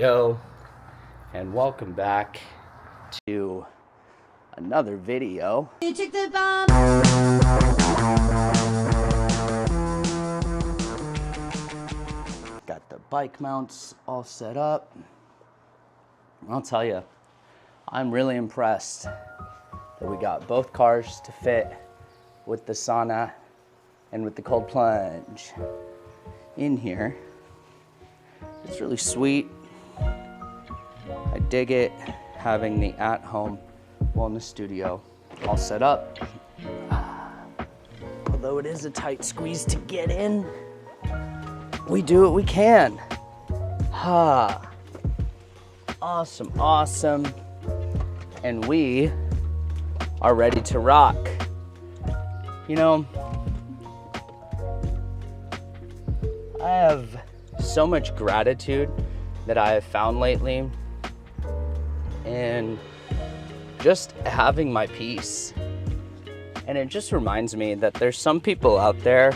Yo, and welcome back to another video. You took the bomb. Got the bike mounts all set up. I'll tell you, I'm really impressed that we got both cars to fit with the sauna and with the cold plunge in here. It's really sweet. I dig it having the at-home wellness studio all set up. Although it is a tight squeeze to get in, we do what we can. Awesome. And we are ready to rock. You know, I have so much gratitude that I have found lately in just having my peace. And it just reminds me that there's some people out there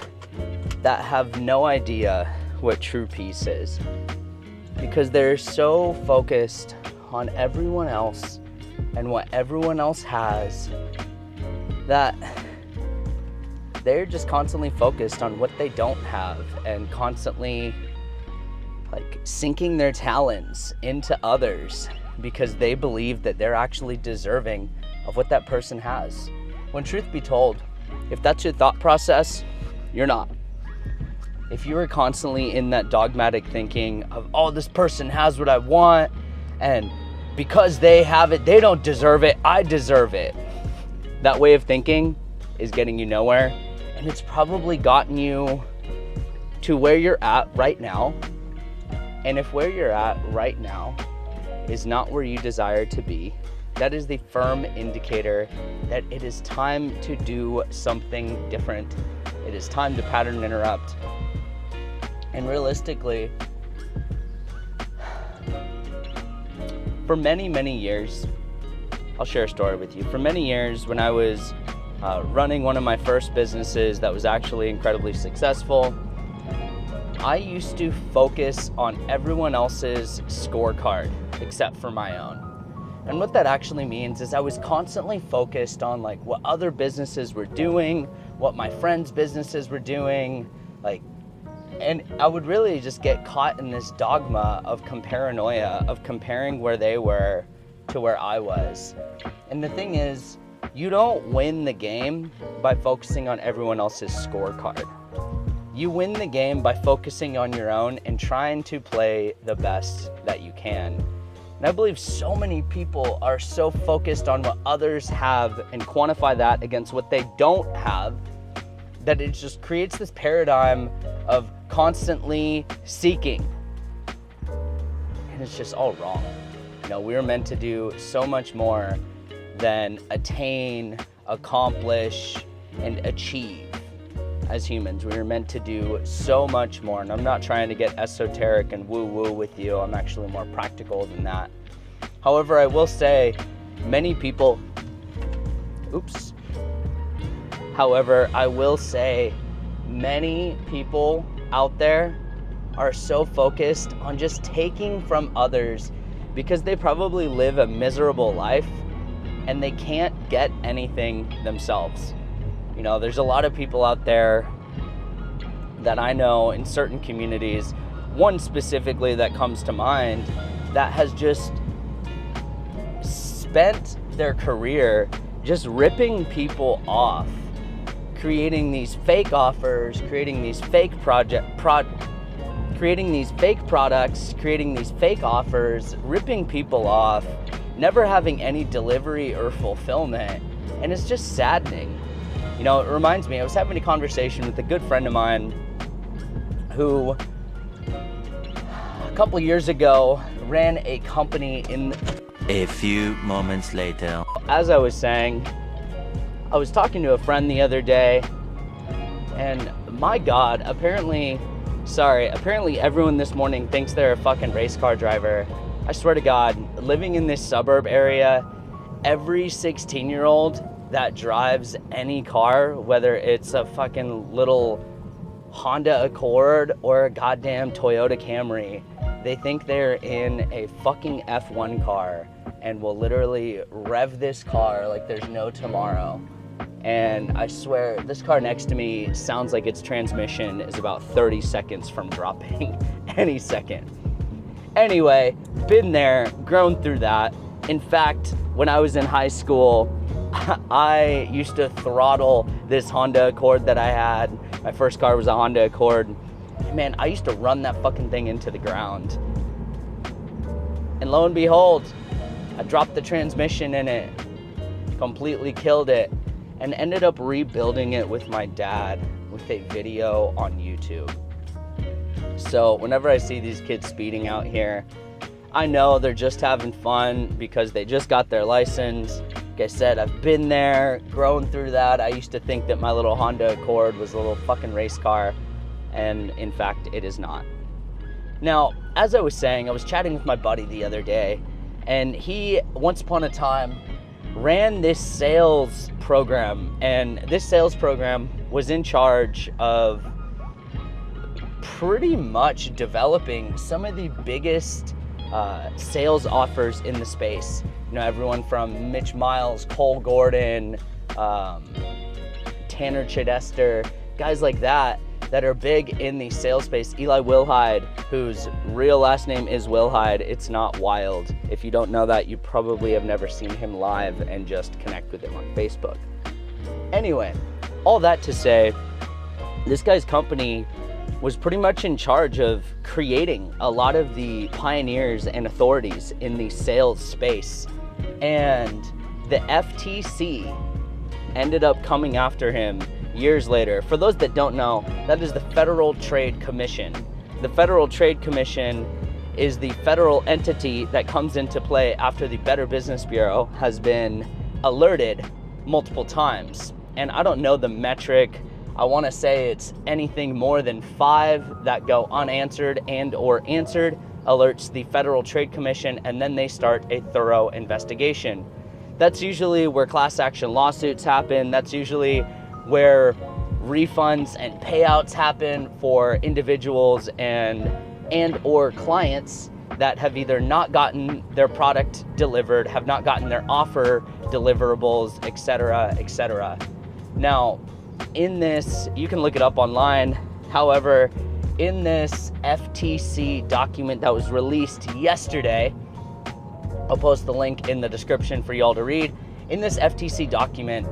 that have no idea what true peace is, because they're so focused on everyone else and what everyone else has that they're just constantly focused on what they don't have and constantly sinking their talons into others because they believe that they're actually deserving of what that person has. When truth be told, if that's your thought process, you're not. If you are constantly in that dogmatic thinking of, oh, this person has what I want, and because they have it, they don't deserve it, I deserve it. That way of thinking is getting you nowhere, and it's probably gotten you to where you're at right now. And if where you're at right now is not where you desire to be, that is the firm indicator that it is time to do something different. It is time to pattern interrupt. And realistically, for many years, I'll share a story with you. For many years, when I was running one of my first businesses that was actually incredibly successful, I used to focus on everyone else's scorecard except for my own. And what that actually means is I was constantly focused on what other businesses were doing, what my friends' businesses were doing, and I would really just get caught in this dogma of paranoia, of comparing where they were to where I was. And the thing is, you don't win the game by focusing on everyone else's scorecard. You win the game by focusing on your own and trying to play the best that you can. And I believe so many people are so focused on what others have and quantify that against what they don't have, that it just creates this paradigm of constantly seeking. And it's just all wrong. We're meant to do so much more than attain, accomplish, and achieve. As humans, we are meant to do so much more. And I'm not trying to get esoteric and woo-woo with you. I'm actually more practical than that. However, I will say many people out there are so focused on just taking from others because they probably live a miserable life and they can't get anything themselves. There's a lot of people out there that I know in certain communities, one specifically that comes to mind, that has just spent their career just ripping people off, creating these fake offers, creating these fake creating these fake products, creating these fake offers, ripping people off, never having any delivery or fulfillment. And it's just saddening. It reminds me, I was having a conversation with a good friend of mine who a couple years ago ran a company in... A few moments later. As I was saying, I was talking to a friend the other day, and my God, apparently everyone this morning thinks they're a fucking race car driver. I swear to God, living in this suburb area, every 16-year-old that drives any car, whether it's a fucking little Honda Accord or a goddamn Toyota Camry, They think they're in a fucking F1 car and will literally rev this car like there's no tomorrow. And I swear, this car next to me sounds like its transmission is about 30 seconds from dropping any second. Anyway, been there, grown through that. In fact, when I was in high school, I used to throttle this Honda Accord that I had. My first car was a Honda Accord. Man, I used to run that fucking thing into the ground. And lo and behold, I dropped the transmission in it, completely killed it, and ended up rebuilding it with my dad with a video on YouTube. So whenever I see these kids speeding out here, I know they're just having fun because they just got their license. Like I said, I've been there, grown through that. I used to think that my little Honda Accord was a little fucking race car, and in fact, it is not. Now, as I was saying, I was chatting with my buddy the other day, and he, once upon a time, ran this sales program, and this sales program was in charge of pretty much developing some of the biggest sales offers in the space. You know, everyone from Mitch Miles, Cole Gordon, Tanner Chidester, guys like that are big in the sales space. Eli Wilhide, whose real last name is Wilhide, it's not Wild. If you don't know that, you probably have never seen him live and just connect with him on Facebook. Anyway, all that to say, this guy's company was pretty much in charge of creating a lot of the pioneers and authorities in the sales space. And the FTC ended up coming after him years later. For those that don't know, that is the Federal Trade Commission. The Federal Trade Commission is the federal entity that comes into play after the Better Business Bureau has been alerted multiple times. And I don't know the metric. I want to say it's anything more than 5 that go unanswered and or answered alerts the Federal Trade Commission, and then they start a thorough investigation. That's usually where class action lawsuits happen. That's usually where refunds and payouts happen for individuals and or clients that have either not gotten their product delivered, have not gotten their offer deliverables, etc., etc. Now, in this, you can look it up online. However, in this FTC document that was released yesterday, I'll post the link in the description for y'all to read. In this FTC document,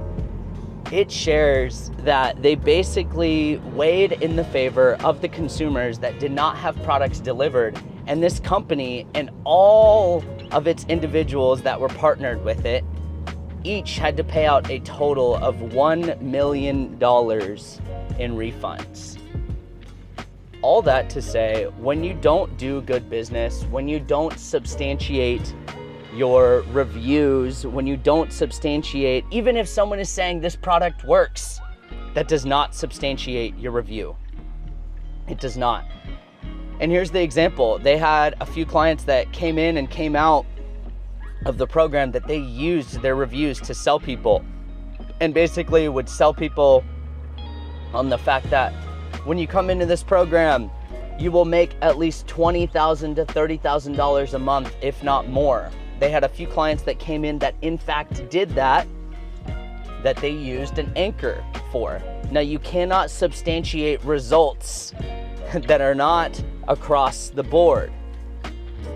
it shares that they basically weighed in the favor of the consumers that did not have products delivered, and this company and all of its individuals that were partnered with it each had to pay out a total of $1 million in refunds. All that to say, when you don't do good business, when you don't substantiate your reviews, when you don't substantiate, even if someone is saying this product works, that does not substantiate your review. It does not. And here's the example. They had a few clients that came in and came out of the program that they used their reviews to sell people, and basically would sell people on the fact that when you come into this program, you will make at least $20,000 to $30,000 a month, if not more. They had a few clients that came in that in fact did that they used an anchor for. Now, you cannot substantiate results that are not across the board.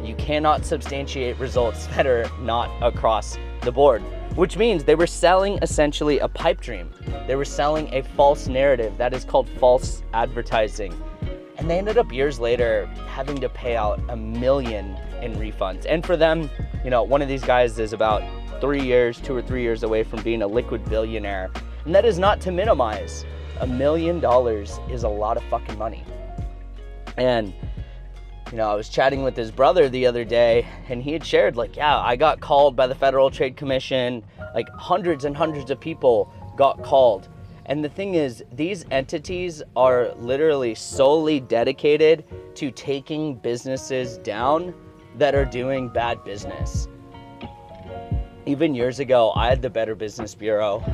You cannot substantiate results that are not across the board, which means they were selling essentially a pipe dream. They were selling a false narrative. That is called false advertising. And they ended up years later having to pay out $1 million in refunds. And for them, you know, one of these guys is about 2 or 3 years away from being a liquid billionaire. And that is not to minimize. $1 million is a lot of fucking money. And you know, I was chatting with his brother the other day, and he had shared, like, yeah, I got called by the Federal Trade Commission. Like, hundreds and hundreds of people got called. And the thing is, these entities are literally solely dedicated to taking businesses down that are doing bad business. Even years ago, I had the Better Business Bureau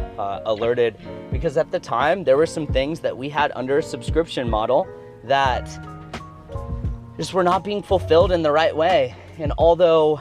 alerted, because at the time, there were some things that we had under a subscription model that just were not being fulfilled in the right way. And although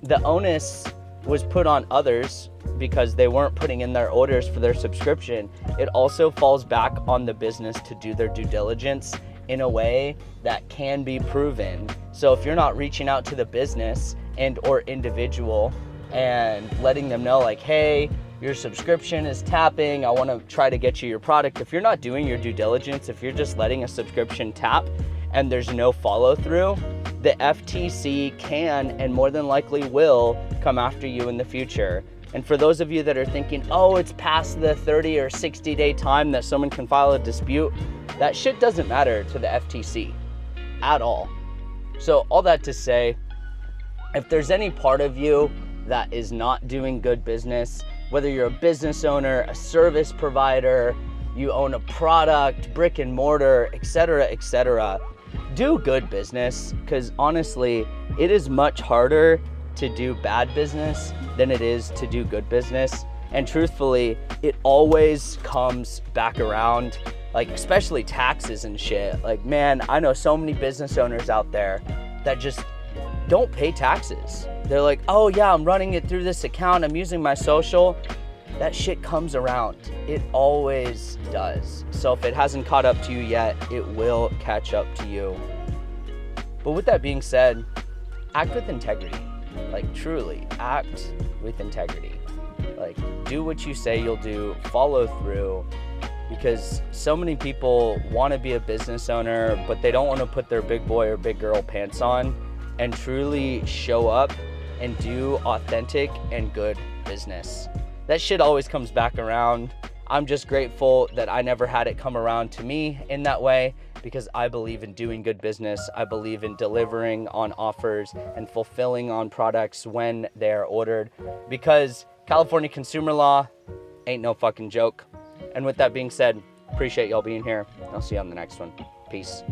the onus was put on others because they weren't putting in their orders for their subscription, it also falls back on the business to do their due diligence in a way that can be proven. So if you're not reaching out to the business and or individual and letting them know like, hey, your subscription is tapping, I want to try to get you your product. If you're not doing your due diligence, if you're just letting a subscription tap and there's no follow through, the FTC can and more than likely will come after you in the future. And for those of you that are thinking, oh, it's past the 30 or 60 day time that someone can file a dispute, that shit doesn't matter to the FTC at all. So all that to say, if there's any part of you that is not doing good business, whether you're a business owner, a service provider, you own a product, brick and mortar, etc., do good business, because honestly, it is much harder to do bad business than it is to do good business. And truthfully, it always comes back around, like especially taxes and shit. Like, man, I know so many business owners out there that just don't pay taxes. They're like, oh yeah, I'm running it through this account, I'm using my social. That shit comes around. It always does. So if it hasn't caught up to you yet, it will catch up to you. But with that being said, act with integrity. Like, truly, act with integrity. Like, do what you say you'll do, follow through, because so many people want to be a business owner, but they don't want to put their big boy or big girl pants on and truly show up and do authentic and good business. That shit always comes back around. I'm just grateful that I never had it come around to me in that way, because I believe in doing good business. I believe in delivering on offers and fulfilling on products when they are ordered, because California consumer law ain't no fucking joke. And with that being said, appreciate y'all being here. I'll see you on the next one. Peace.